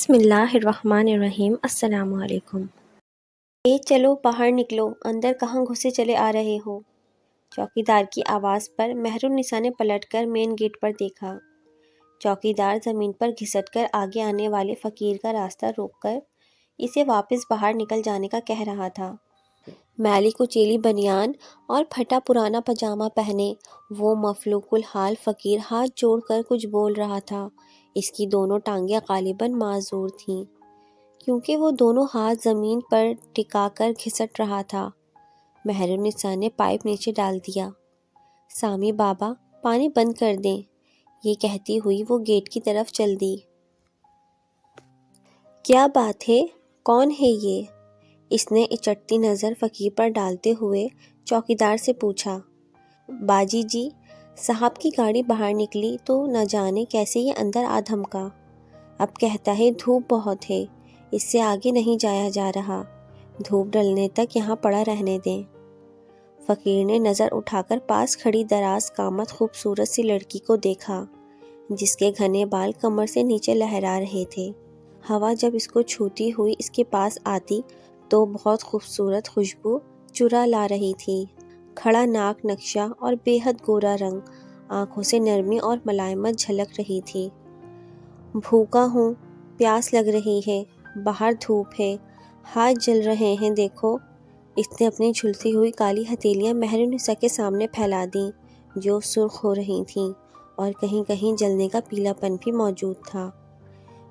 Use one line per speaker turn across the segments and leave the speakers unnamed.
بسم اللہ الرحمن الرحیم۔ السلام علیکم۔ چلو باہر نکلو، اندر کہاں گھسے چلے آ رہے ہو؟ چوکیدار کی آواز پر مہر النساء نے پلٹ کر مین گیٹ پر دیکھا۔ چوکیدار زمین پر گھسٹ کر آگے آنے والے فقیر کا راستہ روک کر اسے واپس باہر نکل جانے کا کہہ رہا تھا۔ میلی کچیلی بنیان اور پھٹا پرانا پاجامہ پہنے وہ مفلوج الحال فقیر ہاتھ جوڑ کر کچھ بول رہا تھا۔ اس کی دونوں ٹانگیں غالباً معذور تھیں کیونکہ وہ دونوں ہاتھ زمین پر ٹکا کر گھسٹ رہا تھا۔ مہر النساء نے پائپ نیچے ڈال دیا۔ سامی بابا پانی بند کر دیں، یہ کہتی ہوئی وہ گیٹ کی طرف چل دی۔ کیا بات ہے؟ کون ہے یہ؟ اس نے اچٹتی نظر فقیر پر ڈالتے ہوئے چوکیدار سے پوچھا۔ باجی جی، صاحب کی گاڑی باہر نکلی تو نہ جانے کیسے یہ اندر آ دھمکا۔ اب کہتا ہے دھوپ بہت ہے، اس سے آگے نہیں جایا جا رہا، دھوپ ڈلنے تک یہاں پڑا رہنے دیں۔ فقیر نے نظر اٹھا کر پاس کھڑی دراز قامت خوبصورت سی لڑکی کو دیکھا جس کے گھنے بال کمر سے نیچے لہرا رہے تھے۔ ہوا جب اس کو چھوتی ہوئی اس کے پاس آتی تو بہت خوبصورت خوشبو چرا لا رہی تھی۔ کھڑا ناک نقشہ اور بے حد گورا رنگ، آنکھوں سے نرمی اور ملائمت جھلک رہی تھی۔ بھوکا ہوں، پیاس لگ رہی ہے، باہر دھوپ ہے، ہاتھ جل رہے ہیں دیکھو۔ اس نے اپنی جھلسی ہوئی کالی ہتھیلیاں مہر النساء کے سامنے پھیلا دیں جو سرخ ہو رہی تھیں اور کہیں کہیں جلنے کا پیلا پن بھی موجود تھا۔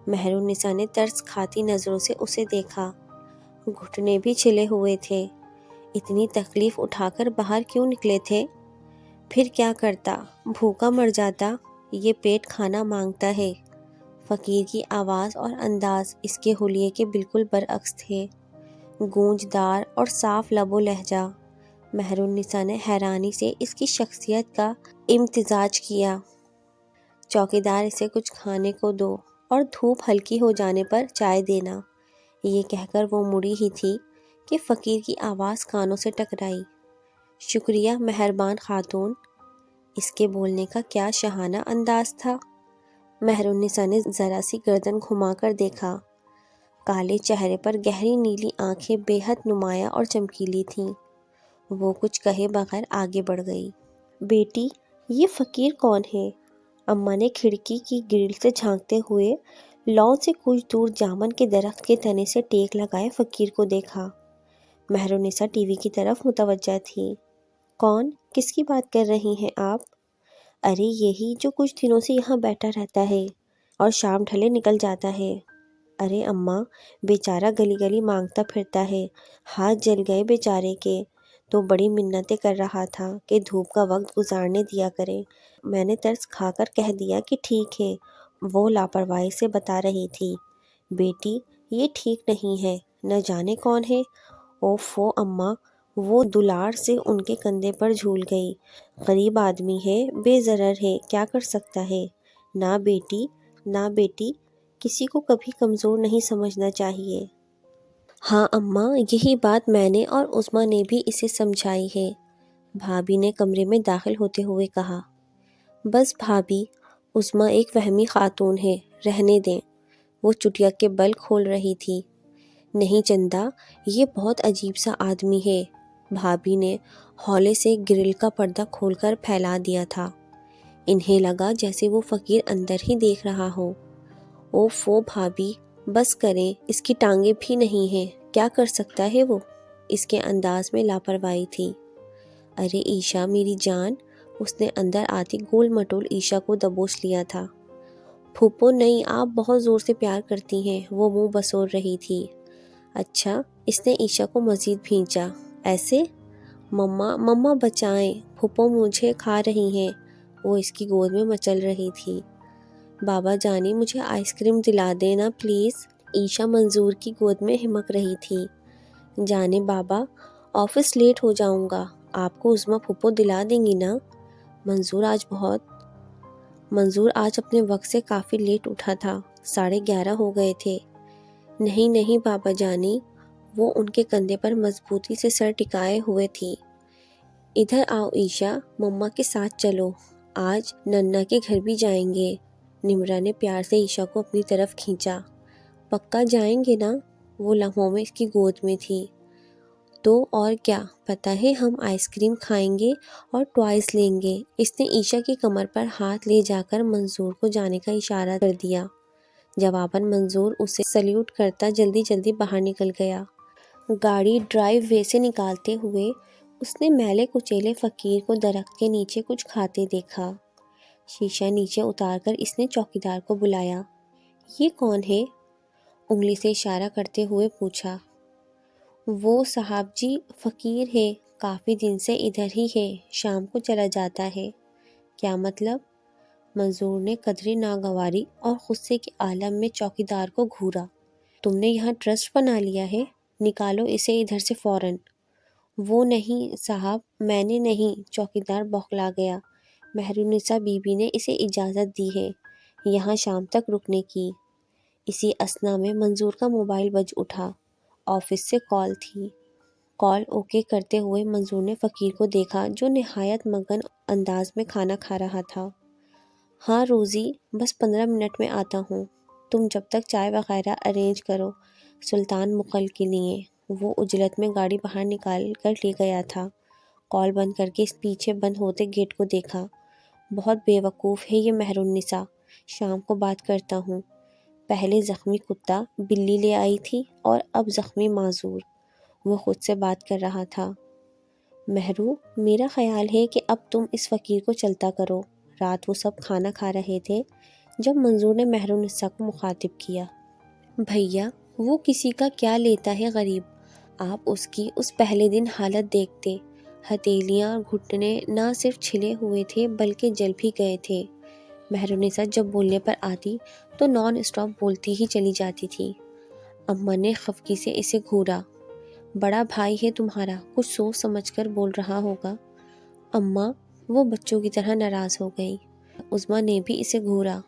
مہر النساء نے ترس کھاتی نظروں سے اسے دیکھا۔ گھٹنے بھی چھلے ہوئے تھے۔ اتنی تکلیف اٹھا کر باہر کیوں نکلے تھے؟ پھر کیا کرتا؟ بھوکا مر جاتا؟ یہ پیٹ کھانا مانگتا ہے۔ فقیر کی آواز اور انداز اس کے حلیے کے بالکل برعکس تھے، گونجدار اور صاف لب و لہجہ۔ مہر النساء نے حیرانی سے اس کی شخصیت کا امتزاج کیا۔ چوکیدار اسے کچھ کھانے کو دو اور دھوپ ہلکی ہو جانے پر چائے دینا، یہ کہہ کر وہ مڑی ہی تھی کہ فقیر کی آواز کانوں سے ٹکرائی۔ شکریہ مہربان خاتون۔ اس کے بولنے کا کیا شاہانہ انداز تھا۔ مہر النساء نے ذرا سی گردن گھما کر دیکھا۔ کالے چہرے پر گہری نیلی آنکھیں بے حد نمایاں اور چمکیلی تھیں۔ وہ کچھ کہے بغیر آگے بڑھ گئی۔ بیٹی، یہ فقیر کون ہے؟ اماں نے کھڑکی کی گرل سے جھانکتے ہوئے لان سے کچھ دور جامن کے درخت کے تنے سے ٹیک لگائے فقیر کو دیکھا۔ مہر النساء ٹی وی کی طرف متوجہ تھی۔ کون؟ کس کی بات کر رہی ہیں آپ؟ ارے یہی جو کچھ دنوں سے یہاں بیٹھا رہتا ہے اور شام ڈھلے نکل جاتا ہے۔ ارے اماں، بیچارہ گلی گلی مانگتا پھرتا ہے، ہاتھ جل گئے بیچارے کے، تو بڑی منتیں کر رہا تھا کہ دھوپ کا وقت گزارنے دیا کرے۔ میں نے ترس کھا کر کہہ دیا کہ ٹھیک ہے۔ وہ لاپرواہی سے بتا رہی تھی۔ بیٹی، یہ ٹھیک نہیں ہے، نہ جانے کون ہے۔ اوفو اماں، وہ دلار سے ان کے کندھے پر جھول گئی۔ غریب آدمی ہے، بے ضرر ہے، کیا کر سکتا ہے۔ نہ بیٹی، نہ بیٹی، کسی کو کبھی کمزور نہیں سمجھنا چاہیے۔ ہاں اماں، یہی بات میں نے اور عظمیٰ نے بھی اسے سمجھائی ہے، بھابھی نے کمرے میں داخل ہوتے ہوئے کہا۔ بس بھابھی، عظمیٰ ایک وہمی خاتون ہے، رہنے دیں۔ وہ چٹیا کے بل کھول رہی تھی۔ نہیں چندا، یہ بہت عجیب سا آدمی ہے، بھابھی نے ہولے سے گرل کا پردہ کھول کر پھیلا دیا تھا۔ انہیں لگا جیسے وہ فقیر اندر ہی دیکھ رہا ہو۔ اوفو بھابھی، بس کریں، اس کی ٹانگیں بھی نہیں ہیں، کیا کر سکتا ہے وہ؟ اس کے انداز میں لاپرواہی تھی۔ ارے عیشا میری جان، اس نے اندر آتی گول مٹول عیشا کو دبوچ لیا تھا۔ پھوپھو نہیں، آپ بہت زور سے پیار کرتی ہیں، وہ منہ بسور رہی تھی۔ اچھا، اس نے عیشا کو مزید بھینچا۔ ایسے؟ مما، مما بچائیں، پھوپھو مجھے کھا رہی ہیں، وہ اس کی گود میں مچل رہی تھی۔ بابا جانی، مجھے آئس کریم دلا دیں نا پلیز، عیشا منظور کی گود میں ہمک رہی تھی۔ جانے بابا، آفس لیٹ ہو جاؤں گا، آپ کو عظمیٰ پھوپھو دلا دیں گی نا؟ منظور آج اپنے وقت سے کافی لیٹ اٹھا تھا، 11:30 ہو گئے تھے۔ نہیں نہیں بابا جانی، وہ ان کے کندھے پر مضبوطی سے سر ٹکائے ہوئے تھی۔ ادھر آؤ عیشا، مما کے ساتھ چلو، آج ننا کے گھر بھی جائیں گے۔ نمرا نے پیار سے عیشا کو اپنی طرف کھینچا۔ پکا جائیں گے نا؟ وہ لمحوں میں اس کی گود میں تھی۔ تو اور کیا، پتہ ہے ہم آئس کریم کھائیں گے اور ٹوائز لیں گے۔ اس نے عیشا کی کمر پر ہاتھ لے جا کر منظور کو جانے کا اشارہ کر دیا۔ جواباً منظور اسے سلیوٹ کرتا جلدی جلدی باہر نکل گیا۔ گاڑی ڈرائیو وے سے نکالتے ہوئے اس نے میلے کچیلے فقیر کو درخت کے نیچے کچھ کھاتے دیکھا۔ شیشہ نیچے اتار کر اس نے چوکیدار کو بلایا۔ یہ کون ہے؟ انگلی سے اشارہ کرتے ہوئے پوچھا۔ وہ صاحب جی فقیر ہے، کافی دن سے ادھر ہی ہے، شام کو چلا جاتا ہے۔ کیا مطلب؟ منظور نے قدرے ناگواری اور غصے کے عالم میں چوکیدار کو گھورا۔ تم نے یہاں ٹرسٹ بنا لیا ہے؟ نکالو اسے ادھر سے فوراً۔ وہ نہیں صاحب، میں نے نہیں، چوکیدار بوکھلا گیا۔ مہرالنساء بی بی نے اسے اجازت دی ہے یہاں شام تک رکنے کی۔ اسی اثنا میں منظور کا موبائل بج اٹھا۔ آفس سے کال تھی۔ کال اوکے کرتے ہوئے منظور نے فقیر کو دیکھا جو نہایت مگن انداز میں کھانا کھا رہا تھا۔ ہاں روزی، بس 15 منٹ میں آتا ہوں، تم جب تک چائے وغیرہ ارینج کرو سلطان مغل کے لیے۔ وہ عجلت میں گاڑی باہر نکال کر لے گیا تھا۔ کال بند کر کے اس پیچھے بند ہوتے گیٹ کو دیکھا۔ بہت بے وقوف ہے یہ مہرالنساء، شام کو بات کرتا ہوں۔ پہلے زخمی کتا بلی لے آئی تھی اور اب زخمی معذور۔ وہ خود سے بات کر رہا تھا۔ مہرو، میرا خیال ہے کہ اب تم اس فقیر کو چلتا کرو۔ رات وہ سب کھانا کھا رہے تھے جب منظور نے مہرالنساء کو مخاطب کیا۔ بھیا، وہ کسی کا کیا لیتا ہے غریب، آپ اس کی اس پہلے دن حالت دیکھتے، ہتھیلیاں گھٹنے نہ صرف چھلے ہوئے تھے بلکہ جل بھی گئے تھے۔ مہرالنساء جب بولنے پر آتی تو نان اسٹاپ بولتی ہی چلی جاتی تھی۔ اماں نے خفگی سے اسے گھورا۔ بڑا بھائی ہے تمہارا، کچھ سوچ سمجھ کر بول رہا ہوگا۔ اماں، وہ بچوں کی طرح ناراض ہو گئی۔ عظمیٰ نے بھی اسے گھورا۔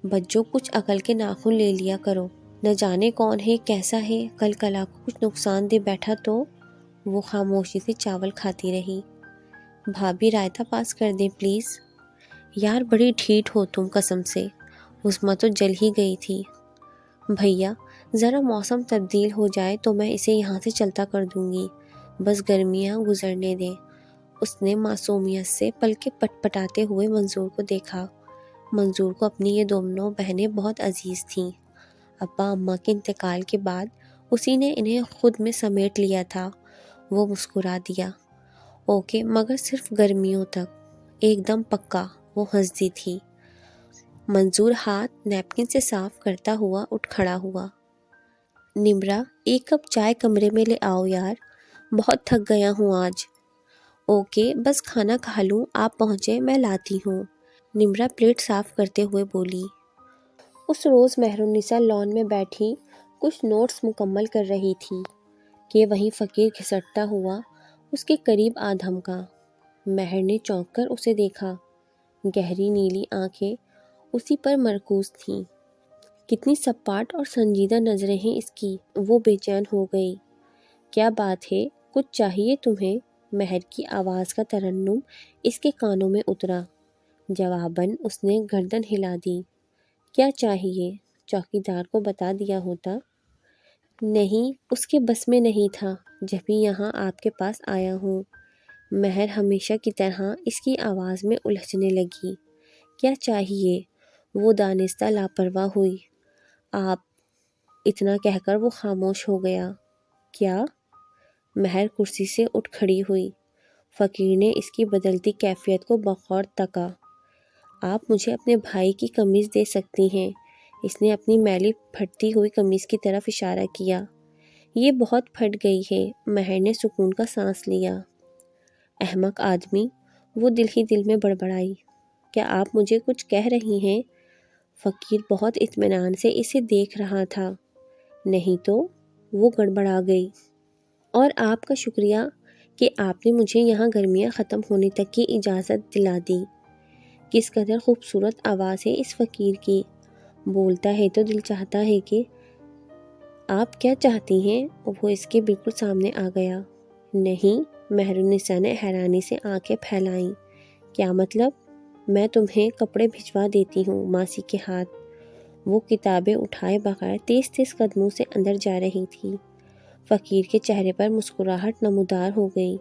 بچوں، کچھ عقل کے ناخن لے لیا کرو، نہ جانے کون ہے کیسا ہے، کل کلا کو کچھ نقصان دے بیٹھا تو۔ وہ خاموشی سے چاول کھاتی رہی۔ بھابھی رائتا پاس کر دیں پلیز۔ یار بڑی ڈھیٹ ہو تم قسم سے، عظمیٰ تو جل ہی گئی تھی۔ بھیا، ذرا موسم تبدیل ہو جائے تو میں اسے یہاں سے چلتا کر دوں گی، بس گرمیاں گزرنے دیں۔ اس نے معصومیت سے پلکیں پٹ پٹاتے ہوئے منظور کو دیکھا۔ منظور کو اپنی یہ دونوں بہنیں بہت عزیز تھیں۔ ابا اماں کے انتقال کے بعد اسی نے انہیں خود میں سمیٹ لیا تھا۔ وہ مسکرا دیا۔ اوکے، مگر صرف گرمیوں تک، ایک دم پکا۔ وہ ہنس دی تھی۔ منظور ہاتھ نیپکن سے صاف کرتا ہوا اٹھ کھڑا ہوا۔ نمرا، ایک کپ چائے کمرے میں لے آؤ یار، بہت تھک گیا ہوں آج۔ اوکے، بس کھانا کھا لوں، آپ پہنچے میں لاتی ہوں، نمرا پلیٹ صاف کرتے ہوئے بولی۔ اس روز مہرالنساء لان میں بیٹھی کچھ نوٹس مکمل کر رہی تھی کہ وہیں فقیر گھسٹتا ہوا اس کے قریب آ دھمکا۔ مہر نے چونک کر اسے دیکھا۔ گہری نیلی آنکھیں اسی پر مرکوز تھیں۔ کتنی سپاٹ اور سنجیدہ نظریں ہیں اس کی۔ وہ بے چین ہو گئی۔ کیا بات ہے، کچھ چاہیے تمہیں؟ مہر کی آواز کا ترنم اس کے کانوں میں اترا۔ جواباً اس نے گردن ہلا دی۔ کیا چاہیے؟ چوکیدار کو بتا دیا ہوتا۔ نہیں، اس کے بس میں نہیں تھا، جبھی یہاں آپ کے پاس آیا ہوں۔ مہر ہمیشہ کی طرح اس کی آواز میں الجھنے لگی۔ کیا چاہیے؟ وہ دانستہ لاپرواہ ہوئی۔ آپ، اتنا کہہ کر وہ خاموش ہو گیا۔ کیا؟ مہر کرسی سے اٹھ کھڑی ہوئی۔ فقیر نے اس کی بدلتی کیفیت کو بغور تکا۔ آپ مجھے اپنے بھائی کی قمیض دے سکتی ہیں؟ اس نے اپنی میلی پھٹتی ہوئی قمیض کی طرف اشارہ کیا۔ یہ بہت پھٹ گئی ہے۔ مہر نے سکون کا سانس لیا۔ احمق آدمی، وہ دل ہی دل میں بڑبڑائی۔ کیا آپ مجھے کچھ کہہ رہی ہیں؟ فقیر بہت اطمینان سے اسے دیکھ رہا تھا۔ نہیں تو، وہ گڑبڑا گئی۔ اور آپ کا شکریہ کہ آپ نے مجھے یہاں گرمیاں ختم ہونے تک کی اجازت دلا دی۔ کس قدر خوبصورت آواز ہے اس فقیر کی، بولتا ہے تو دل چاہتا ہے کہ… آپ کیا چاہتی ہیں؟ وہ اس کے بالکل سامنے آ گیا۔ نہیں، مہرالنساء نے حیرانی سے آنکھیں پھیلائیں۔ کیا مطلب؟ میں تمہیں کپڑے بھجوا دیتی ہوں ماسی کے ہاتھ۔ وہ کتابیں اٹھائے بغیر تیز تیز قدموں سے اندر جا رہی تھی۔ فقیر کے چہرے پر مسکراہٹ نمودار ہو گئی۔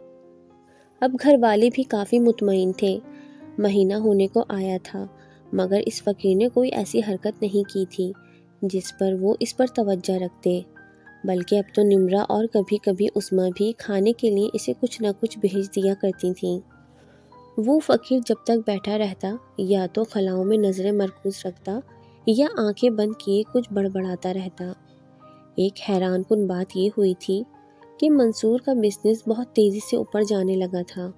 اب گھر والے بھی کافی مطمئن تھے۔ مہینہ ہونے کو آیا تھا، مگر اس فقیر نے کوئی ایسی حرکت نہیں کی تھی جس پر وہ اس پر توجہ رکھتے، بلکہ اب تو نمرہ اور کبھی کبھی عظمیٰ بھی کھانے کے لیے اسے کچھ نہ کچھ بھیج دیا کرتی تھیں۔ وہ فقیر جب تک بیٹھا رہتا یا تو خلاؤں میں نظریں مرکوز رکھتا یا آنکھیں بند کیے کچھ بڑبڑاتا رہتا۔ ایک حیران کن بات یہ ہوئی تھی کہ منصور کا بزنس بہت تیزی سے اوپر جانے لگا تھا۔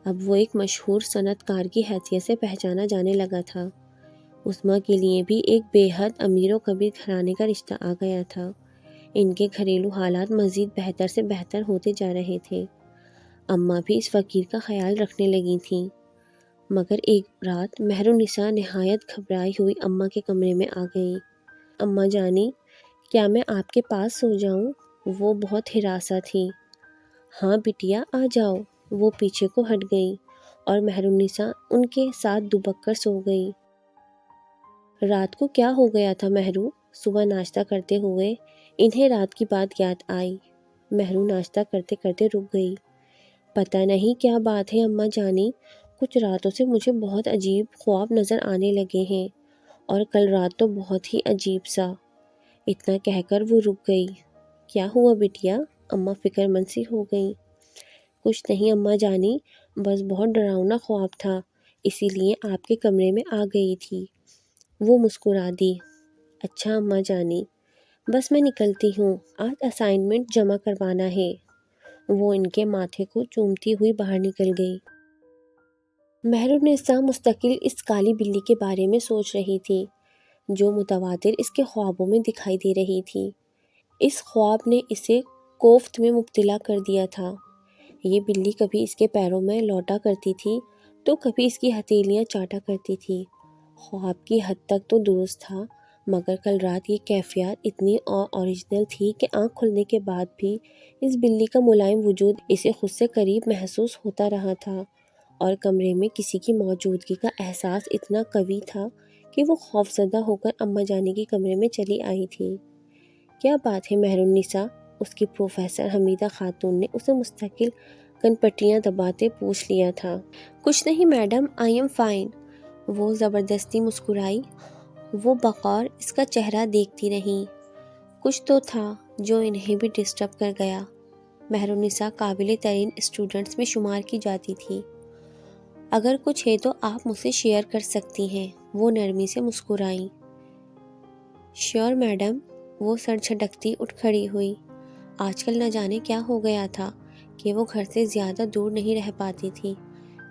اب وہ ایک مشہور صنعت کار کی حیثیت سے پہچانا جانے لگا تھا۔ عظمیٰ کے لیے بھی ایک بے حد امیر و کبیر گھرانے کا رشتہ آ گیا تھا۔ ان کے گھریلو حالات مزید بہتر سے بہتر ہوتے جا رہے تھے۔ اماں بھی اس فقیر کا خیال رکھنے لگی تھیں۔ مگر ایک رات مہرالنساء نہایت گھبرائی ہوئی اماں کے کمرے میں آ گئی۔ اماں جانی، کیا میں آپ کے پاس سو جاؤں؟ وہ بہت ہراساں تھی۔ ہاں بٹیا، آ جاؤ۔ وہ پیچھے کو ہٹ گئی اور مہرالنساء ان کے ساتھ دبک کر سو گئی۔ رات کو کیا ہو گیا تھا مہرو؟ صبح ناشتہ کرتے ہوئے انہیں رات کی بات یاد آئی۔ مہرو ناشتہ کرتے کرتے رک گئی۔ پتہ نہیں کیا بات ہے اماں جانی، کچھ راتوں سے مجھے بہت عجیب خواب نظر آنے لگے ہیں، اور کل رات تو بہت ہی عجیب سا۔ اتنا کہہ کر وہ رک گئی۔ کیا ہوا بٹیا؟ اماں فکر مند سی ہو گئی۔ کچھ نہیں اماں جانی، بس بہت ڈراؤنا خواب تھا، اسی لیے آپ کے کمرے میں آ گئی تھی۔ وہ مسکرا دی۔ اچھا اماں جانی، بس میں نکلتی ہوں، آج اسائنمنٹ جمع کروانا ہے۔ وہ ان کے ماتھے کو چومتی ہوئی باہر نکل گئی۔ مہرالنساء مستقل اس کالی بلی کے بارے میں سوچ رہی تھی جو متواتر اس کے خوابوں میں دکھائی دے رہی تھی۔ اس خواب نے اسے کوفت میں مبتلا کر دیا تھا۔ یہ بلی کبھی اس کے پیروں میں لوٹا کرتی تھی تو کبھی اس کی ہتھیلیاں چاٹا کرتی تھی۔ خواب کی حد تک تو درست تھا، مگر کل رات یہ کیفیات اتنی اوریجنل تھی کہ آنکھ کھلنے کے بعد بھی اس بلی کا ملائم وجود اسے خود سے قریب محسوس ہوتا رہا تھا، اور کمرے میں کسی کی موجودگی کا احساس اتنا قوی تھا کہ وہ خوفزدہ ہو کر اماں جانی کے کمرے میں چلی آئی تھی۔ کیا بات ہے مہرالنساء؟ اس کی پروفیسر حمیدہ خاتون نے اسے مستقل کن پٹیاں دباتے پوچھ لیا تھا۔ کچھ نہیں میڈم، آئی ایم فائن۔ وہ زبردستی مسکرائی۔ وہ بغور اس کا چہرہ دیکھتی رہیں۔ کچھ تو تھا جو انہیں بھی ڈسٹرب کر گیا۔ مہرالنساء قابل ترین اسٹوڈنٹس میں شمار کی جاتی تھی۔ اگر کچھ ہے تو آپ مجھ سے شیئر کر سکتی ہیں، وہ نرمی سے مسکرائیں۔ شیور میڈم، وہ سر جھٹکتی اٹھ کھڑی ہوئی۔ آج کل نہ جانے کیا ہو گیا تھا کہ وہ گھر سے زیادہ دور نہیں رہ پاتی تھی۔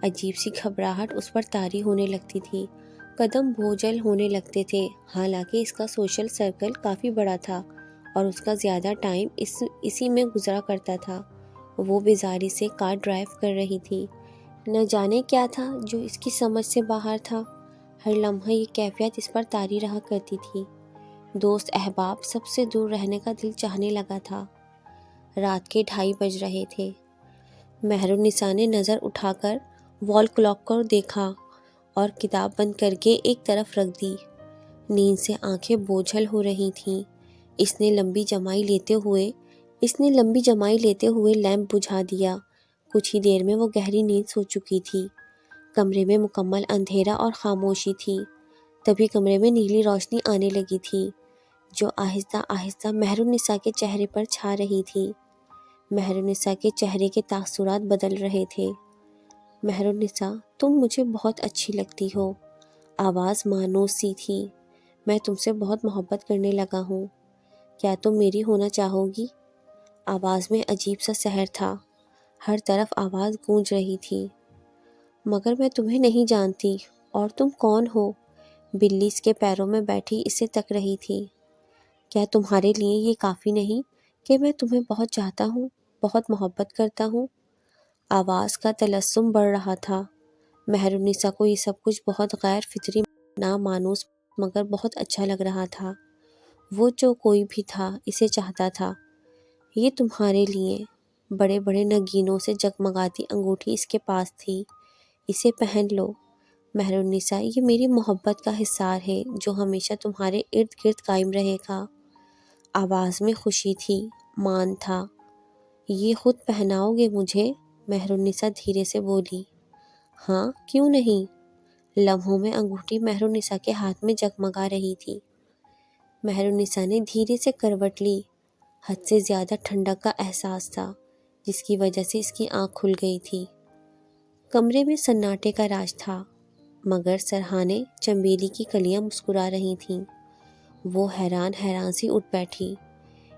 عجیب سی گھبراہٹ اس پر طاری ہونے لگتی تھی، قدم بوجھل ہونے لگتے تھے۔ حالانکہ اس کا سوشل سرکل کافی بڑا تھا اور اس کا زیادہ ٹائم اسی میں گزرا کرتا تھا۔ وہ بیزاری سے کار ڈرائیو کر رہی تھی۔ نہ جانے کیا تھا جو اس کی سمجھ سے باہر تھا۔ ہر لمحہ یہ کیفیت اس پر طاری رہا کرتی تھی۔ دوست احباب سب سے دور رہنے کا دل چاہنے لگا تھا۔ رات کے 2:30 بج رہے تھے۔ مہرالنساء نے نظر اٹھا کر وال کلاک کو دیکھا اور کتاب بند کر کے ایک طرف رکھ دی۔ نیند سے آنکھیں بوجھل ہو رہی تھیں۔ اس نے لمبی جمائی لیتے ہوئے لیمپ بجھا دیا۔ کچھ ہی دیر میں وہ گہری نیند سو چکی تھی۔ کمرے میں مکمل اندھیرا اور خاموشی تھی۔ تبھی کمرے میں نیلی روشنی آنے لگی تھی جو آہستہ آہستہ مہرالنساء کے چہرے پر چھا رہی تھی۔ مہرالنساء کے چہرے کے تاثرات بدل رہے تھے۔ مہرالنساء، تم مجھے بہت اچھی لگتی ہو۔ آواز مانوس سی تھی۔ میں تم سے بہت محبت کرنے لگا ہوں۔ کیا تم میری ہونا چاہو گی؟ آواز میں عجیب سا سحر تھا۔ ہر طرف آواز گونج رہی تھی۔ مگر میں تمہیں نہیں جانتی، اور تم کون ہو؟ بلی اس کے پیروں میں بیٹھی اسے تک رہی تھی۔ کیا تمہارے لیے یہ کافی نہیں کہ میں تمہیں بہت چاہتا ہوں، بہت محبت کرتا ہوں؟ آواز کا تلسم بڑھ رہا تھا۔ مہرالنساء کو یہ سب کچھ بہت غیر فطری، نامانوس مگر بہت اچھا لگ رہا تھا۔ وہ جو کوئی بھی تھا اسے چاہتا تھا۔ یہ تمہارے لیے۔ بڑے بڑے نگینوں سے جگمگاتی انگوٹھی اس کے پاس تھی۔ اسے پہن لو۔ مہرالنساء، یہ میری محبت کا حصار ہے جو ہمیشہ تمہارے ارد گرد قائم رہے گا۔ آواز میں خوشی تھی، مان تھا۔ یہ خود پہناؤ گے مجھے؟ مہرالنساء دھیرے سے بولی۔ ہاں، کیوں نہیں؟ لمحوں میں انگوٹھی مہرالنساء کے ہاتھ میں جگمگا رہی تھی۔ مہرالنساء نے دھیرے سے کروٹ لی۔ حد سے زیادہ ٹھنڈک کا احساس تھا جس کی وجہ سے اس کی آنکھ کھل گئی تھی۔ کمرے میں سناٹے کا راج تھا، مگر سرہانے چنبیلی کی کلیاں مسکرا رہی تھیں۔ وہ حیران سی اٹھ بیٹھی۔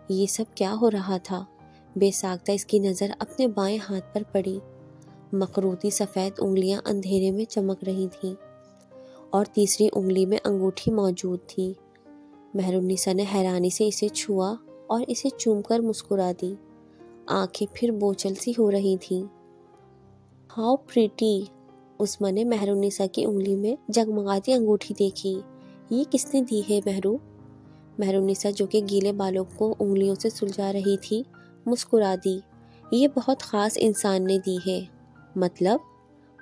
یہ سب کیا ہو رہا تھا؟ بے ساختہ اس کی نظر اپنے بائیں ہاتھ پر پڑی۔ مخروطی سفید انگلیاں اندھیرے میں چمک رہی تھیں اور تیسری انگلی میں انگوٹھی موجود تھی۔ مہرالنساء نے حیرانی سے اسے چھوا اور اسے چوم کر مسکرا دی۔ آنکھیں پھر بوچھل سی ہو رہی تھیں۔ How pretty! عظمیٰ نے مہرالنساء کی انگلی میں جگمگاتی انگوٹھی دیکھی۔ یہ کس نے دی ہے مہرو؟ مہرالنساء جو کہ گیلے بالوں کو انگلیوں سے سلجھا رہی تھی مسکرا دی۔ یہ بہت خاص انسان نے دی ہے۔ مطلب؟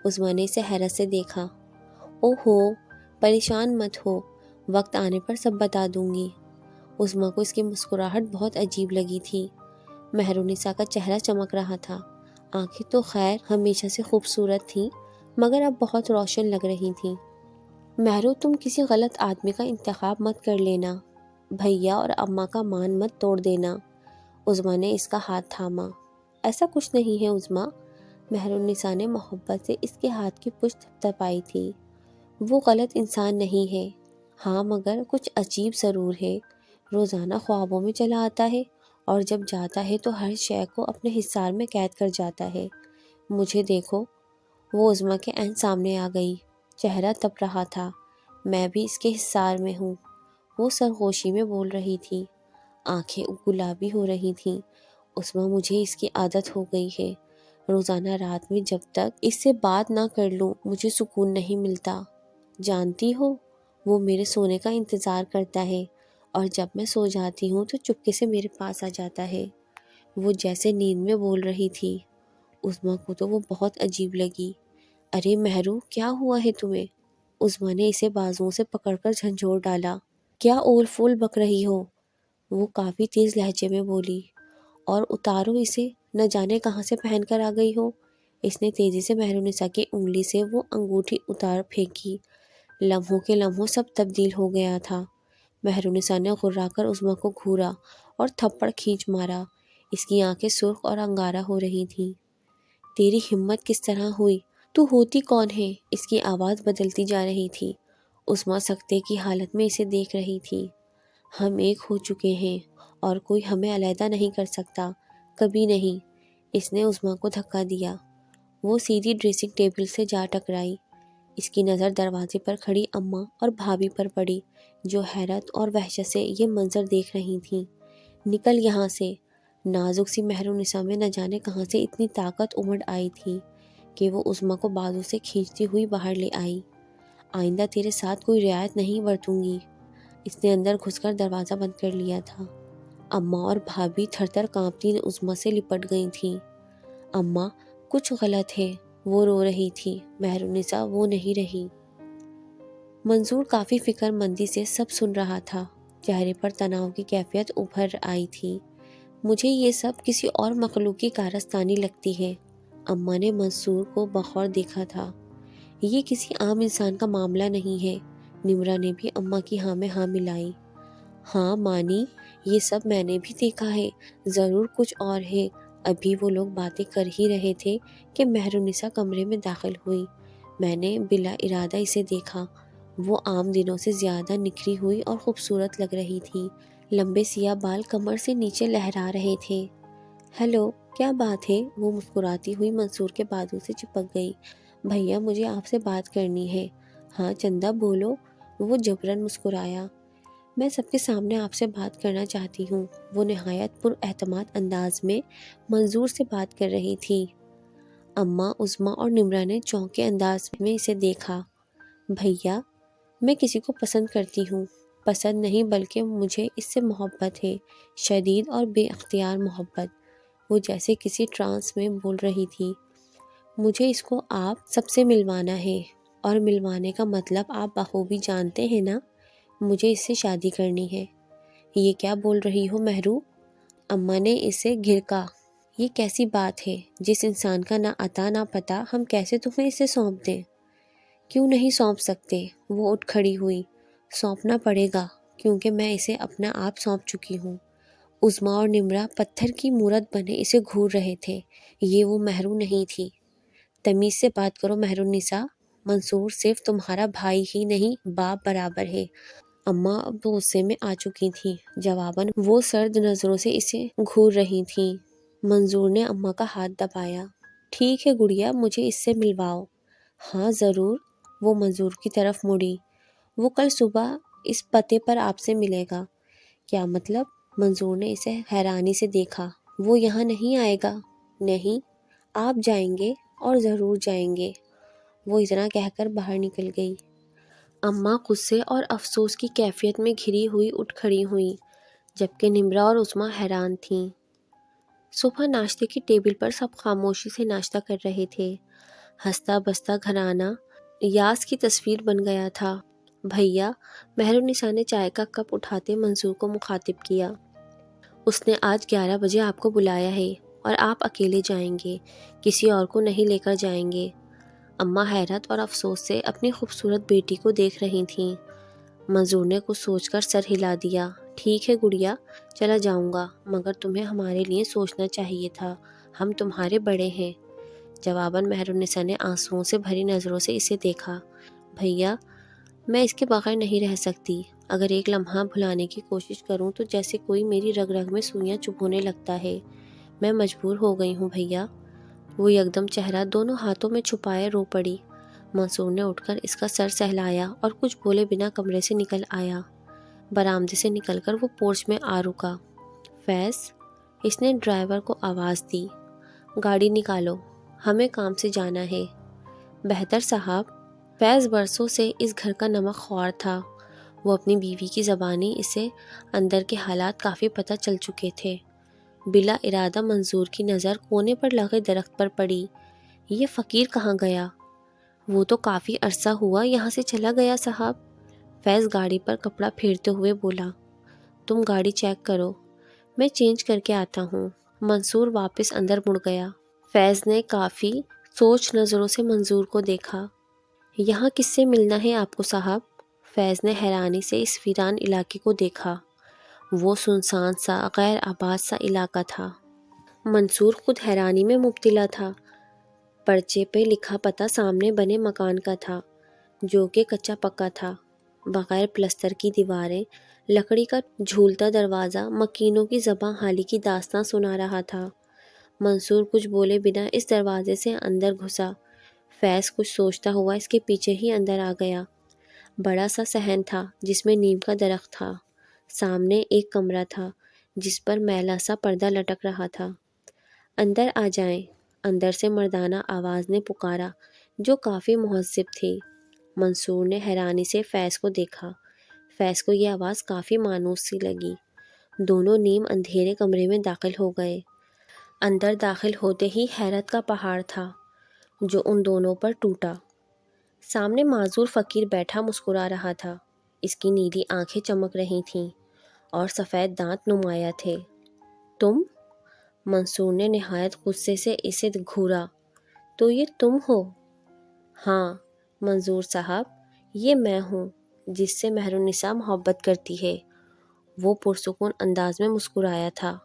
عظمیٰ نے اسے حیرت سے دیکھا۔ اوہو، پریشان مت ہو، وقت آنے پر سب بتا دوں گی۔ عظمیٰ کو اس کی مسکراہٹ بہت عجیب لگی تھی۔ مہرالنساء کا چہرہ چمک رہا تھا۔ آنکھیں تو خیر ہمیشہ سے خوبصورت تھیں، مگر اب بہت روشن لگ رہی تھیں۔ مہرو، تم کسی غلط آدمی کا انتخاب مت کر لینا۔ بھیا اور اماں کا مان مت توڑ دینا۔ عظمیٰ نے اس کا ہاتھ تھاما۔ ایسا کچھ نہیں ہے عظمیٰ۔ مہرالنساء نے محبت سے اس کے ہاتھ کی پشت تھپتھپائی تھی۔ وہ غلط انسان نہیں ہے۔ ہاں، مگر کچھ عجیب ضرور ہے۔ روزانہ خوابوں میں چلا آتا ہے اور جب جاتا ہے تو ہر شے کو اپنے حصار میں قید کر جاتا ہے۔ مجھے دیکھو۔ وہ عظمیٰ کے عین سامنے آ گئی۔ چہرہ تپ رہا تھا۔ میں بھی اس کے حصار میں ہوں۔ وہ سرگوشی میں بول رہی تھی۔ آنکھیں گلابی ہو رہی تھیں۔ عظمیٰ، مجھے اس کی عادت ہو گئی ہے۔ روزانہ رات میں جب تک اس سے بات نہ کر لوں مجھے سکون نہیں ملتا۔ جانتی ہو، وہ میرے سونے کا انتظار کرتا ہے اور جب میں سو جاتی ہوں تو چپکے سے میرے پاس آ جاتا ہے۔ وہ جیسے نیند میں بول رہی تھی۔ عظمیٰ کو تو وہ بہت عجیب لگی۔ ارے مہرو، کیا ہوا ہے تمہیں؟ عظمیٰ نے اسے بازوؤں سے پکڑ کر جھنجھوڑ ڈالا۔ کیا اول فول بک رہی ہو؟ وہ کافی تیز لہجے میں بولی۔ اور اتارو اسے، نہ جانے کہاں سے پہن کر آ گئی ہو۔ اس نے تیزی سے مہرالنساء کی انگلی سے وہ انگوٹھی اتار پھینکی۔ لمحوں کے لمحوں سب تبدیل ہو گیا تھا۔ مہرالنساء نے غرا کر عظمیٰ کو گھورا اور تھپڑ کھینچ مارا۔ اس کی آنکھیں سرخ اور انگارہ ہو رہی تھیں۔ تیری ہمت کس طرح ہوئی؟ تو ہوتی کون ہے؟ اس کی آواز بدلتی جا رہی تھی۔ عظمیٰ سکتے کی حالت میں اسے دیکھ رہی تھی۔ ہم ایک ہو چکے ہیں اور کوئی ہمیں علیحدہ نہیں کر سکتا، کبھی نہیں۔ اس نے عظمیٰ کو دھکا دیا۔ وہ سیدھی ڈریسنگ ٹیبل سے جا ٹکرائی۔ اس کی نظر دروازے پر کھڑی اماں اور بھابھی پر پڑی جو حیرت اور وحشت سے یہ منظر دیکھ رہی تھیں۔ نکل یہاں سے! نازک سی مہرالنساء میں نہ جانے کہاں سے اتنی طاقت امڑ آئی تھی کہ وہ عظمیٰ کو بازو سے کھینچتی ہوئی باہر لے آئی۔ آئندہ تیرے ساتھ کوئی رعایت نہیں برتوں گی۔ اس نے اندر گھس کر دروازہ بند کر لیا تھا۔ اماں اور بھابھی تھر تھر کانپتی عظمیٰ سے لپٹ گئی تھیں۔ اماں، کچھ غلط ہے۔ وہ رو رہی تھی۔ مہرالنساء وہ نہیں رہی۔ منظور کافی فکر مندی سے سب سن رہا تھا۔ چہرے پر تناؤ کی کیفیت ابھر آئی تھی۔ مجھے یہ سب کسی اور مخلوق کی کارستانی لگتی ہے۔ اماں نے منصور کو بغور دیکھا تھا۔ یہ کسی عام انسان کا معاملہ نہیں ہے۔ نمرا نے بھی اماں کی ہاں میں ہاں ملائی۔ ہاں مانی، یہ سب میں نے بھی دیکھا ہے۔ ضرور کچھ اور ہے۔ ابھی وہ لوگ باتیں کر ہی رہے تھے کہ مہرالنساء کمرے میں داخل ہوئی۔ میں نے بلا ارادہ اسے دیکھا۔ وہ عام دنوں سے زیادہ نکھری ہوئی اور خوبصورت لگ رہی تھی۔ لمبے سیاہ بال کمر سے نیچے لہرا رہے تھے۔ ہیلو، کیا بات ہے؟ وہ مسکراتی ہوئی منصور کے بازو سے چپک گئی۔ بھیا، مجھے آپ سے بات کرنی ہے۔ ہاں چندہ، بولو۔ وہ جبراً مسکرایا۔ میں سب کے سامنے آپ سے بات کرنا چاہتی ہوں۔ وہ نہایت پر اعتماد انداز میں منظور سے بات کر رہی تھی۔ اماں، عظمیٰ اور نمرا نے چونکے انداز میں اسے دیکھا۔ بھیا، میں کسی کو پسند کرتی ہوں۔ پسند نہیں بلکہ مجھے اس سے محبت ہے، شدید اور بے اختیار محبت۔ وہ جیسے کسی ٹرانس میں بول رہی تھی۔ مجھے اس کو آپ سب سے ملوانا ہے۔ اور ملوانے کا مطلب آپ بخوبی جانتے ہیں نا، مجھے اس سے شادی کرنی ہے۔ یہ کیا بول رہی ہو مہرو؟ اماں نے اسے گھرکا۔ یہ کیسی بات ہے؟ جس انسان کا نہ عطا نہ پتہ، ہم کیسے تمہیں اسے سونپ دیں؟ کیوں نہیں سونپ سکتے؟ وہ اٹھ کھڑی ہوئی۔ سونپنا پڑے گا، کیونکہ میں اسے اپنا آپ سونپ چکی ہوں۔ عظمیٰ اور نمرہ پتھر کی مورت بنے اسے گھور رہے تھے۔ یہ وہ مہرو نہیں تھی۔ تمیز سے بات کرو مہر النساء، منصور صرف تمہارا بھائی ہی نہیں، باپ برابر ہے۔ اماں اب غصے میں آ چکی تھیں، جواباً وہ سرد نظروں سے اسے گھور رہی تھیں۔ منظور نے اماں کا ہاتھ دبایا۔ ٹھیک ہے گڑیا، مجھے اس سے ملواؤ۔ ہاں ضرور، وہ منظور کی طرف مڑی۔ وہ کل صبح اس پتے پر آپ سے ملے گا۔ کیا مطلب؟ منظور نے اسے حیرانی سے دیکھا۔ وہ یہاں نہیں آئے گا؟ نہیں، آپ جائیں گے اور ضرور جائیں گے۔ وہ اتنا کہہ کر باہر نکل گئی۔ اماں غصے اور افسوس کی کیفیت میں گھری ہوئی اٹھ کھڑی ہوئیں، جبکہ نمرہ اور عظمیٰ حیران تھیں۔ صبح ناشتے کی ٹیبل پر سب خاموشی سے ناشتہ کر رہے تھے۔ ہنستا بستا گھرانہ یاس کی تصویر بن گیا تھا۔ بھیا، مہر النساء نے چائے کا کپ اٹھاتے منصور کو مخاطب کیا۔ اس نے آج 11 بجے آپ کو بلایا ہے اور آپ اکیلے جائیں گے، کسی اور کو نہیں لے کر جائیں گے۔ اماں حیرت اور افسوس سے اپنی خوبصورت بیٹی کو دیکھ رہی تھیں۔ منظور نے کچھ سوچ کر سر ہلا دیا۔ ٹھیک ہے گڑیا، چلا جاؤں گا، مگر تمہیں ہمارے لیے سوچنا چاہیے تھا، ہم تمہارے بڑے ہیں۔ جواباً مہر النساء نے آنسوؤں سے بھری نظروں سے اسے دیکھا۔ بھیا، میں اس کے بغیر نہیں رہ سکتی۔ اگر ایک لمحہ بھلانے کی کوشش کروں تو جیسے کوئی میری رگ رگ میں سوئیاں چبھونے لگتا ہے۔ میں مجبور ہو گئی ہوں بھیا۔ وہ یکدم چہرہ دونوں ہاتھوں میں چھپائے رو پڑی۔ منصور نے اٹھ کر اس کا سر سہلایا اور کچھ بولے بنا کمرے سے نکل آیا۔ برآمدے سے نکل کر وہ پورچ میں آ رکا۔ فیض، اس نے ڈرائیور کو آواز دی، گاڑی نکالو، ہمیں کام سے جانا ہے۔ بہتر صاحب۔ فیض برسوں سے اس گھر کا نمک خوار تھا۔ وہ اپنی بیوی کی زبانی اسے اندر کے حالات کافی پتہ چل چکے تھے۔ بلا ارادہ منظور کی نظر کونے پر لگے درخت پر پڑی۔ یہ فقیر کہاں گیا؟ وہ تو کافی عرصہ ہوا یہاں سے چلا گیا صاحب۔ فیض گاڑی پر کپڑا پھیرتے ہوئے بولا۔ تم گاڑی چیک کرو، میں چینج کر کے آتا ہوں۔ منصور واپس اندر مڑ گیا۔ فیض نے کافی سوچ نظروں سے منظور کو دیکھا۔ یہاں کس سے ملنا ہے آپ کو صاحب؟ فیض نے حیرانی سے اس ویران علاقے کو دیکھا۔ وہ سنسان سا غیر آباد سا علاقہ تھا۔ منصور خود حیرانی میں مبتلا تھا۔ پرچے پہ لکھا پتہ سامنے بنے مکان کا تھا، جو کہ کچا پکا تھا۔ بغیر پلستر کی دیواریں، لکڑی کا جھولتا دروازہ مکینوں کی زباں حالی کی داستاں سنا رہا تھا۔ منصور کچھ بولے بنا اس دروازے سے اندر گھسا۔ فیض کچھ سوچتا ہوا اس کے پیچھے ہی اندر آ گیا۔ بڑا سا صحن تھا جس میں نیم کا درخت تھا۔ سامنے ایک کمرہ تھا جس پر میلا سا پردہ لٹک رہا تھا۔ اندر آ جائیں، اندر سے مردانہ آواز نے پکارا جو کافی مہذب تھی۔ منصور نے حیرانی سے فیض کو دیکھا۔ فیض کو یہ آواز کافی مانوس سی لگی۔ دونوں نیم اندھیرے کمرے میں داخل ہو گئے۔ اندر داخل ہوتے ہی حیرت کا پہاڑ تھا جو ان دونوں پر ٹوٹا۔ سامنے معذور فقیر بیٹھا مسکرا رہا تھا۔ اس کی نیلی آنکھیں چمک رہی تھیں اور سفید دانت نمایاں تھے۔ تم؟ منصور نے نہایت غصے سے اسے گھورا۔ تو یہ تم ہو؟ ہاں منظور صاحب، یہ میں ہوں جس سے مہر النساء محبت کرتی ہے۔ وہ پرسکون انداز میں مسکرایا تھا۔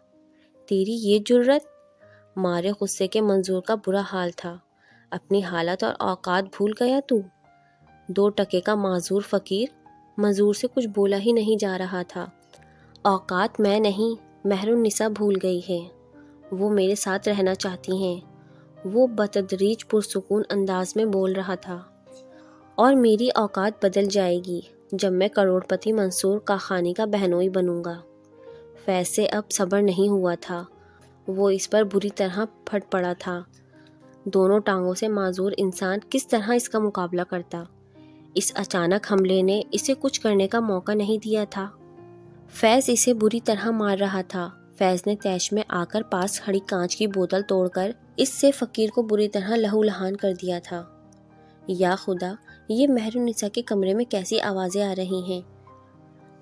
تیری یہ جرت؟ مارے غصے کے منظور کا برا حال تھا۔ اپنی حالت اور اوقات بھول گیا تو؟ 2 ٹکے کا معذور فقیر۔ منظور سے کچھ بولا ہی نہیں جا رہا تھا۔ اوقات میں نہیں، مہر النساء بھول گئی ہے۔ وہ میرے ساتھ رہنا چاہتی ہیں، وہ بتدریج پرسکون انداز میں بول رہا تھا۔ اور میری اوقات بدل جائے گی جب میں کروڑ پتی منصور کاخانی کا بہنوئی بنوں گا۔ فیض سے اب صبر نہیں ہوا تھا۔ وہ اس پر بری طرح پھٹ پڑا تھا۔ دونوں ٹانگوں سے معذور انسان کس طرح اس کا مقابلہ کرتا؟ اس اچانک حملے نے اسے کچھ کرنے کا موقع نہیں دیا تھا۔ فیض اسے بری طرح مار رہا تھا۔ فیض نے تیش میں آ کر پاس کھڑی کانچ کی بوتل توڑ کر اس سے فقیر کو بری طرح لہو لہان کر دیا تھا۔ یا خدا، یہ مہرالنساء کے کمرے میں کیسی آوازیں آ رہی ہیں؟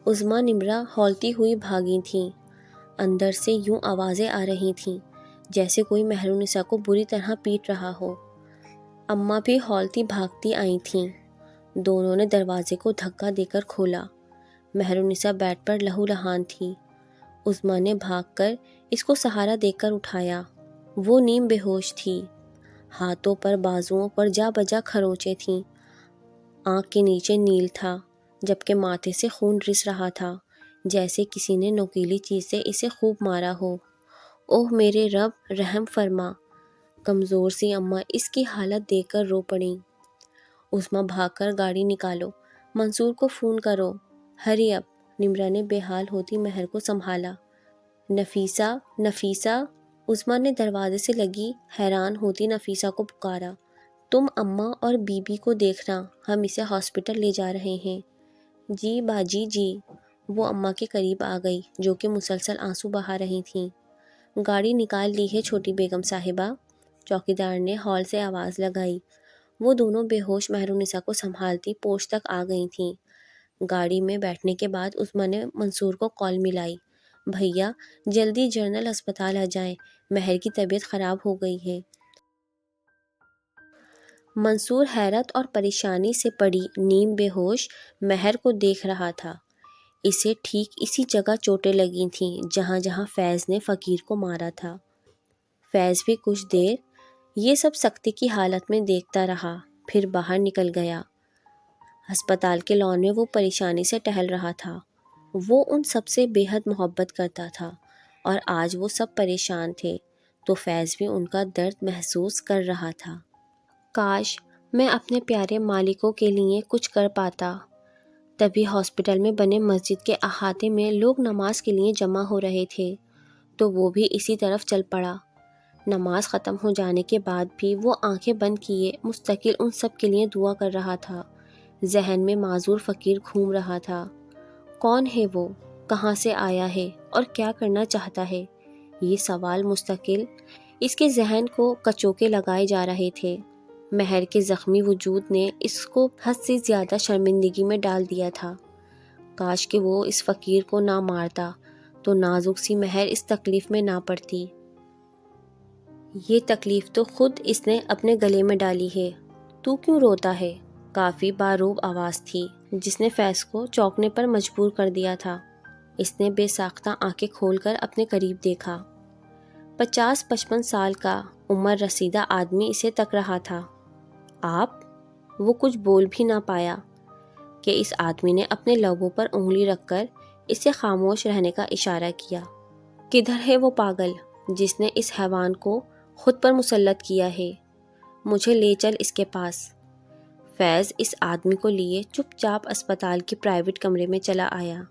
عظمیٰ نمرہ ہولتی ہوئی بھاگی تھیں۔ اندر سے یوں آوازیں آ رہی تھیں جیسے کوئی مہرالنساء کو بری طرح پیٹ رہا ہو۔ اماں بھی ہولتی بھاگتی آئی تھیں۔ دونوں نے دروازے کو دھکا دے کر کھولا۔ مہرالنساء بیڈ پر لہو لہان تھی۔ عظمیٰ نے بھاگ کر اس کو سہارا دے کر اٹھایا۔ وہ نیم بے ہوش تھی۔ ہاتھوں پر بازوؤں پر جا بجا کھروچیں تھیں۔ آنکھ کے نیچے نیل تھا جبکہ ماتھے سے خون رس رہا تھا جیسے کسی نے نوکیلی چیز سے اسے خوب مارا ہو۔ اوہ میرے رب، رحم فرما! کمزور سی اماں اس کی حالت دیکھ کر رو پڑیں۔ عظمیٰ بھاگ کر گاڑی نکالو، منصور کو فون کرو، ہری اپ! نمرہ نے بے حال ہوتی مہر کو سنبھالا۔ نفیسہ، نفیسہ! عظمیٰ نے دروازے سے لگی حیران ہوتی نفیسہ کو پکارا۔ تم اماں اور بی بی کو دیکھنا، ہم اسے ہاسپٹل لے جا رہے ہیں۔ جی باجی جی۔ وہ اماں کے قریب آ گئی جو کہ مسلسل آنسو بہا رہی تھیں۔ گاڑی نکال لی ہے چھوٹی بیگم صاحبہ، چوکیدار نے ہال سے آواز لگائی۔ وہ دونوں بے ہوش مہرالنساء کو سنبھالتی پوچھ تک آ گئی تھیں۔ گاڑی میں بیٹھنے کے بعد عظمیٰ نے منصور کو کال ملائی۔ بھیا جلدی جنرل ہسپتال آ جائیں، مہر کی طبیعت خراب ہو گئی ہے۔ منصور حیرت اور پریشانی سے پڑی نیم بے ہوش مہر کو دیکھ رہا تھا۔ اسے ٹھیک اسی جگہ چوٹیں لگی تھیں جہاں جہاں فیض نے فقیر کو مارا تھا۔ فیض بھی کچھ دیر یہ سب سکتے کی حالت میں دیکھتا رہا، پھر باہر نکل گیا۔ ہسپتال کے لان میں وہ پریشانی سے ٹہل رہا تھا۔ وہ ان سب سے بے حد محبت کرتا تھا اور آج وہ سب پریشان تھے تو فیض بھی ان کا درد محسوس کر رہا تھا۔ کاش میں اپنے پیارے مالکوں کے لیے کچھ کر پاتا۔ تبھی ہاسپٹل میں بنے مسجد کے احاطے میں لوگ نماز کے لیے جمع ہو رہے تھے تو وہ بھی اسی طرف چل پڑا۔ نماز ختم ہو جانے کے بعد بھی وہ آنکھیں بند کیے مستقل ان سب کے لیے دعا کر رہا تھا۔ ذہن میں معذور فقیر گھوم رہا تھا۔ کون ہے وہ؟ کہاں سے آیا ہے اور کیا کرنا چاہتا ہے؟ یہ سوال مستقل اس کے ذہن کو کچوکے لگائے جا رہے تھے۔ مہر کے زخمی وجود نے اس کو حد سے زیادہ شرمندگی میں ڈال دیا تھا۔ کاش کہ وہ اس فقیر کو نہ مارتا تو نازک سی مہر اس تکلیف میں نہ پڑتی۔ یہ تکلیف تو خود اس نے اپنے گلے میں ڈالی ہے۔ تو کیوں روتا ہے؟ کافی باروب آواز تھی جس نے فیض کو چونکنے پر مجبور کر دیا تھا۔ اس نے بے ساختہ آنکھیں کھول کر اپنے قریب دیکھا۔ 50-55 سال کا عمر رسیدہ آدمی اسے تک رہا تھا۔ آپ؟ وہ کچھ بول بھی نہ پایا کہ اس آدمی نے اپنے لبوں پر انگلی رکھ کر اسے خاموش رہنے کا اشارہ کیا۔ کدھر ہے وہ پاگل جس نے اس حیوان کو خود پر مسلط کیا ہے؟ مجھے لے چل اس کے پاس۔ فیض اس آدمی کو لیے چپ چاپ اسپتال کے پرائیویٹ کمرے میں چلا آیا۔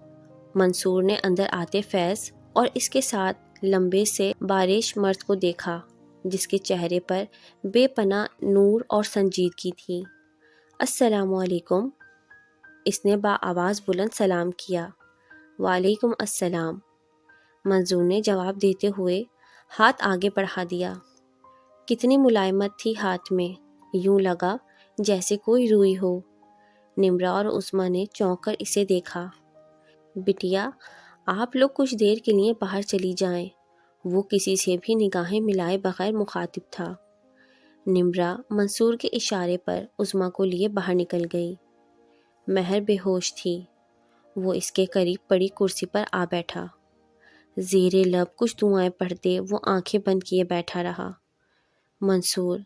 منصور نے اندر آتے فیض اور اس کے ساتھ لمبے سے بارش مرد کو دیکھا جس کے چہرے پر بے پناہ نور اور سنجیدگی تھی۔ السلام علیکم، اس نے بآواز بلند سلام کیا۔ وعلیکم السلام، منصور نے جواب دیتے ہوئے ہاتھ آگے بڑھا دیا۔ کتنی ملائمت تھی ہاتھ میں، یوں لگا جیسے کوئی روئی ہو۔ نمرہ اور عظمیٰ نے چونک کر اسے دیکھا۔ بٹیا آپ لوگ کچھ دیر کے لیے باہر چلی جائیں۔ وہ کسی سے بھی نگاہیں ملائے بغیر مخاطب تھا۔ نمرہ منصور کے اشارے پر عظمیٰ کو لیے باہر نکل گئی۔ مہر بے ہوش تھی۔ وہ اس کے قریب پڑی کرسی پر آ بیٹھا۔ زیر لب کچھ دعائیں پڑھتے وہ آنکھیں بند کیے بیٹھا رہا۔ منصور۔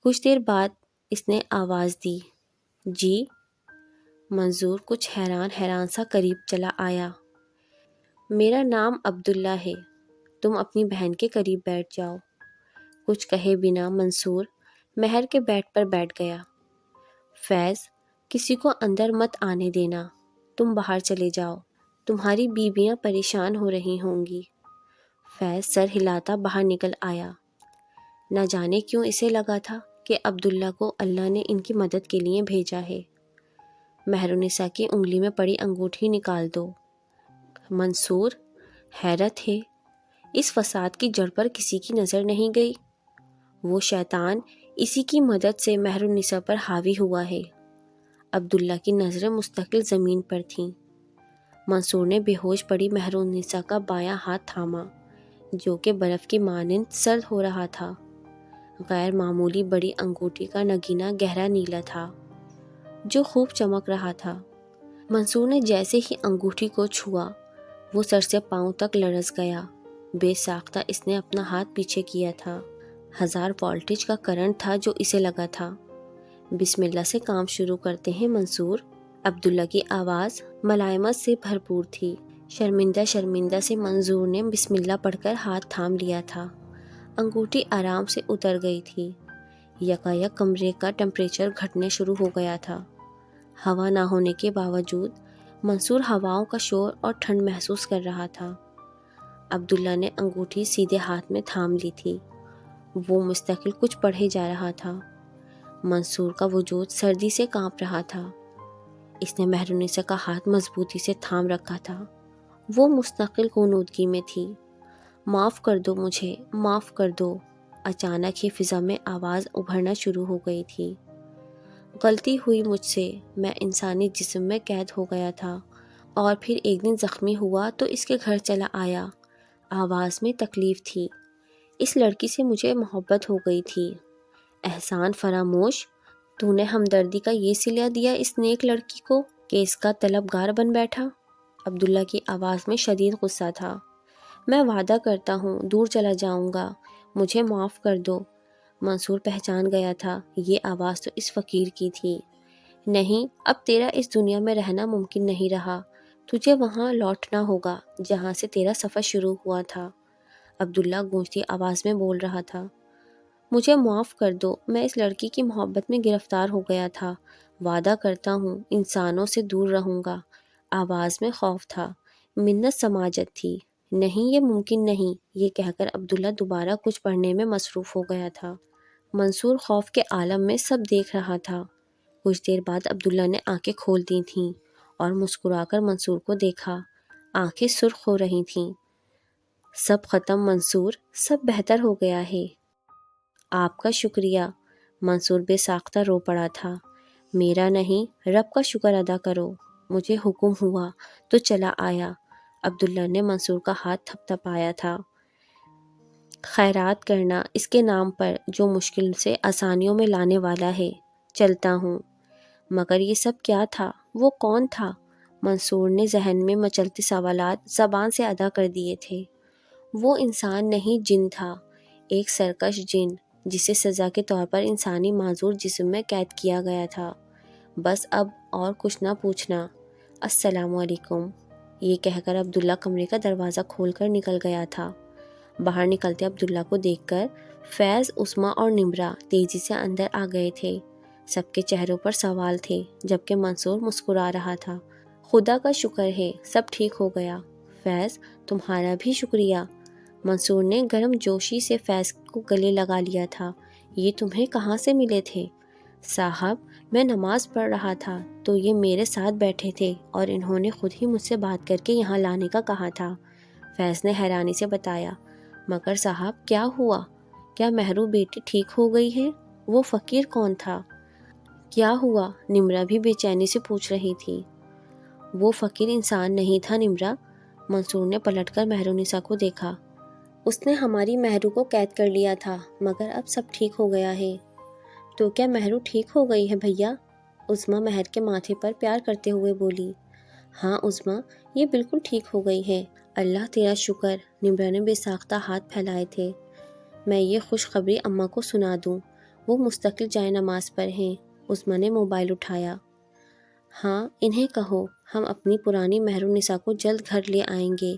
کچھ دیر بعد اس نے آواز دی، جی؟ منظور کچھ حیران سا قریب چلا آیا۔ میرا نام عبداللہ ہے، تم اپنی بہن کے قریب بیٹھ جاؤ۔ کچھ کہے بنا منصور مہر کے بیڈ پر بیٹھ گیا۔ فیض کسی کو اندر مت آنے دینا، تم باہر چلے جاؤ، تمہاری بیویاں پریشان ہو رہی ہوں گی۔ فیض سر ہلاتا باہر نکل آیا۔ نہ جانے کیوں اسے لگا تھا کہ عبداللہ کو اللہ نے ان کی مدد کے لیے بھیجا ہے۔ مہرالنساء کی انگلی میں پڑی انگوٹھی نکال دو۔ منصور حیرت ہے، اس فساد کی جڑ پر کسی کی نظر نہیں گئی؟ وہ شیطان اسی کی مدد سے مہرالنساء پر حاوی ہوا ہے۔ عبداللہ کی نظریں مستقل زمین پر تھیں۔ منصور نے بے ہوش پڑی مہرالنساء کا بایاں ہاتھ تھاما جو کہ برف کی مانند سرد ہو رہا تھا۔ غیر معمولی بڑی انگوٹھی کا نگینہ گہرا نیلا تھا جو خوب چمک رہا تھا۔ منصور نے جیسے ہی انگوٹھی کو چھوا وہ سر سے پاؤں تک لرز گیا۔ بے ساختہ اس نے اپنا ہاتھ پیچھے کیا تھا۔ 1000 وولٹیج کا کرنٹ تھا جو اسے لگا تھا۔ بسم اللہ سے کام شروع کرتے ہیں منصور۔ عبداللہ کی آواز ملائمت سے بھرپور تھی۔ شرمندہ سے منصور نے بسم اللہ پڑھ کر ہاتھ تھام لیا تھا۔ انگوٹھی آرام سے اتر گئی تھی۔ یکایک کمرے کا ٹمپریچر گھٹنے شروع ہو گیا تھا۔ ہوا نہ ہونے کے باوجود منصور ہواؤں کا شور اور ٹھنڈ محسوس کر رہا تھا۔ عبداللہ نے انگوٹھی سیدھے ہاتھ میں تھام لی تھی۔ وہ مستقل کچھ پڑھے جا رہا تھا۔ منصور کا وجود سردی سے کانپ رہا تھا۔ اس نے مہرالنساء کا ہاتھ مضبوطی سے تھام رکھا تھا۔ وہ مستقل غنودگی میں تھی۔ معاف کر دو مجھے، معاف کر دو۔ اچانک ہی فضا میں آواز ابھرنا شروع ہو گئی تھی۔ غلطی ہوئی مجھ سے، میں انسانی جسم میں قید ہو گیا تھا اور پھر ایک دن زخمی ہوا تو اس کے گھر چلا آیا۔ آواز میں تکلیف تھی۔ اس لڑکی سے مجھے محبت ہو گئی تھی۔ احسان فراموش، تو نے ہمدردی کا یہ صلہ دیا اس نیک لڑکی کو کہ اس کا طلبگار بن بیٹھا۔ عبداللہ کی آواز میں شدید غصہ تھا۔ میں وعدہ کرتا ہوں دور چلا جاؤں گا، مجھے معاف کر دو۔ منصور پہچان گیا تھا یہ آواز تو اس فقیر کی تھی۔ نہیں، اب تیرا اس دنیا میں رہنا ممکن نہیں رہا، تجھے وہاں لوٹنا ہوگا جہاں سے تیرا سفر شروع ہوا تھا۔ عبداللہ گونجتی آواز میں بول رہا تھا۔ مجھے معاف کر دو، میں اس لڑکی کی محبت میں گرفتار ہو گیا تھا، وعدہ کرتا ہوں انسانوں سے دور رہوں گا۔ آواز میں خوف تھا، منت سماجت تھی۔ نہیں، یہ ممکن نہیں، یہ کہہ کر عبداللہ دوبارہ کچھ پڑھنے میں مصروف ہو گیا تھا۔ منصور خوف کے عالم میں سب دیکھ رہا تھا۔ کچھ دیر بعد عبداللہ نے آنکھیں کھول دی تھیں اور مسکرا کر منصور کو دیکھا۔ آنکھیں سرخ ہو رہی تھیں۔ سب ختم منصور، سب بہتر ہو گیا ہے۔ آپ کا شکریہ۔ منصور بے ساختہ رو پڑا تھا۔ میرا نہیں، رب کا شکر ادا کرو، مجھے حکم ہوا تو چلا آیا۔ عبداللہ نے منصور کا ہاتھ تھپ تھپایا تھا۔ خیرات کرنا اس کے نام پر جو مشکل سے آسانیوں میں لانے والا ہے، چلتا ہوں۔ مگر یہ سب کیا تھا؟ وہ کون تھا؟ منصور نے ذہن میں مچلتے سوالات زبان سے ادا کر دیے تھے۔ وہ انسان نہیں، جن تھا، ایک سرکش جن جسے سزا کے طور پر انسانی معذور جسم میں قید کیا گیا تھا۔ بس اب اور کچھ نہ پوچھنا۔ السلام علیکم، یہ کہہ کر عبداللہ کمرے کا دروازہ کھول کر نکل گیا تھا۔ باہر نکلتے عبداللہ کو دیکھ کر فیض، عثمیٰ اور نمرہ تیزی سے اندر آ گئے تھے۔ سب کے چہروں پر سوال تھے جبکہ منصور مسکرا رہا تھا۔ خدا کا شکر ہے سب ٹھیک ہو گیا۔ فیض، تمہارا بھی شکریہ۔ منصور نے گرم جوشی سے فیض کو گلے لگا لیا تھا۔ یہ تمہیں کہاں سے ملے تھے؟ صاحب، میں نماز پڑھ رہا تھا تو یہ میرے ساتھ بیٹھے تھے اور انہوں نے خود ہی مجھ سے بات کر کے یہاں لانے کا کہا تھا، فیض نے حیرانی سے بتایا۔ مگر صاحب کیا ہوا؟ کیا مہرو بیٹی ٹھیک ہو گئی ہے؟ وہ فقیر کون تھا؟ کیا ہوا؟ نمرہ بھی بے چینی سے پوچھ رہی تھی۔ وہ فقیر انسان نہیں تھا نمرہ۔ منصور نے پلٹ کر مہرالنساء کو دیکھا۔ اس نے ہماری مہرو کو قید کر لیا تھا مگر اب سب ٹھیک ہو گیا ہے۔ تو کیا مہرو ٹھیک ہو گئی ہے بھیا؟ عثمیٰ مہر کے ماتھے پر پیار کرتے ہوئے بولی۔ ہاں عثمیٰ، یہ بالکل ٹھیک ہو گئی ہے، اللہ تیرا شکر۔ نمرہ نے بے ساختہ ہاتھ پھیلائے تھے۔ میں یہ خوشخبری اماں کو سنا دوں، وہ مستقل جائے نماز پر ہیں۔ عثمیٰ نے موبائل اٹھایا۔ ہاں، انہیں کہو ہم اپنی پرانی مہرالنساء کو جلد گھر لے آئیں گے۔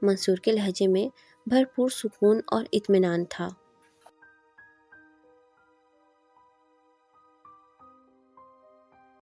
منصور کے لہجے میں بھرپور سکون اور اطمینان تھا۔